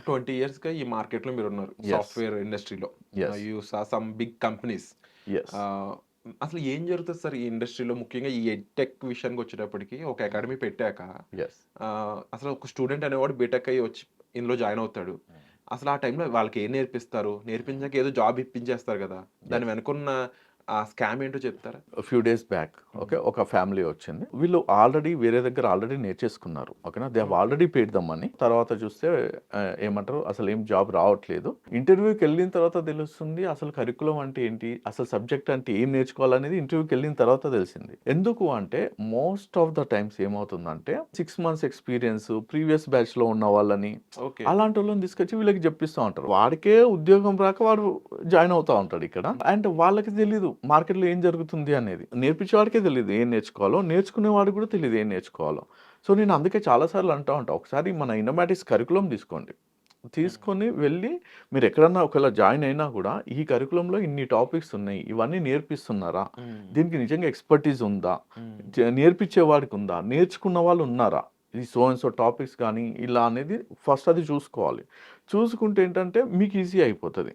20 ఇయర్స్‌గా ఈ మార్కెట్‌లో మీరున్నారు. యెస్. సాఫ్ట్‌వేర్ ఇండస్ట్రీలో. Yes. You saw some big companies. Yes. ఆహ్, అసలు ఏం జరుగుతది సార్ ఈ ఇండస్ట్రీలో ముఖ్యంగా ఈ ఎడ్‌టెక్ విషయానికొచ్చేటప్పటికి ఒక అకాడమీ పెట్టాక యెస్. అసలు ఒక స్టూడెంట్ అనేవాడు బీటెక్ అయ్యి వచ్చి ఇందులో జాయిన్ అవుతాడు. అసలు ఆ టైంలో వాళ్ళకి ఏం నేర్పిస్తారు? నేర్పించాక ఏదో జాబ్ ఇప్పించేస్తారు గదా! దాని యెస్. వెనకున్న ఆ స్కామ్ ఏంటో చెప్తారా? ఫ్యూ డేస్ బ్యాక్ హ్మ్. ఓకే. ఒక ఫ్యామిలీ వచ్చింది. వీళ్ళు ఆల్రెడీ వేరే దగ్గర ఆల్రెడీ నేర్చేసుకున్నారు. ఓకేనా. They have okay. Already paid the money. తర్వాత చూస్తే ఏమంటారు అసలేం జాబ్ రావట్లేదు. ఇంటర్వ్యూకెళ్ళిన తర్వాత తెలుస్తుంది అసలు కరిక్యులమ్ అంటే ఏంటి? అసలు సబ్జెక్ట్ అంటే ఏం నేర్చుకోవాలనేది ఇంటర్వ్యూకెళ్ళిన తర్వాత తెలిసింది. ఎందుకు అంటే మోస్ట్ ఆఫ్ ద టైమ్స్ ఏమవుతుందంటే 6 మంత్స్ ఎక్స్‌పీరియన్స్ ప్రీవియస్ బ్యాచ్‌లో ఉన్న వాళ్ళని ఓకే. అలాంటోళ్ళని తీసుకొచ్చి వీళ్ళకి జెప్పిస్తా ఉంటారు. వాడికే ఉద్యోగం రాక వాడు జాయిన్ అవుతా ఉంటాడు ఇక్కడ. అండ్ వాళ్ళకి తెలీదు మార్కెట్‌లో ఏం జరుగుతుంది అనేది. నేర్పించేవాడికే తెలీదు ఏం నేర్చుకోవాలో. నేర్చుకునేవాడికి కూడా తెలీదు ఏం నేర్చుకోవాలో. సో, నేను అందుకే చాలా సార్లు అంటా ఉంటా. ఒకసారి మన ఇన్నోమాటిక్స్ కరిక్యులమ్ తీసుకోండి. హ్మ్. తీసుకొని వెళ్ళి మీరెక్కడన్నా ఒకవేళ జాయిన్ అయినా గూడా, ఈ కరిక్యులమ్‌లో ఇన్ని టాపిక్స్ ఉన్నాయి. ఇవన్నీ నేర్పిస్తున్నారా? హ్మ్. దీనికి నిజంగా ఎక్స్‌పర్‌టీస్ ఉందా? హ్మ్. నేర్పించేవాడికుందా? నేర్చుకున్న వాళ్ళు ఉన్నారా? ఈ సో అండ్ సో టాపిక్స్ గానీ, ఇలా అనేది ఫస్ట్ అది చూసుకోవాలి. చూసుకుంటే ఏంటంటే మీకు ఈజీ అయిపోతది.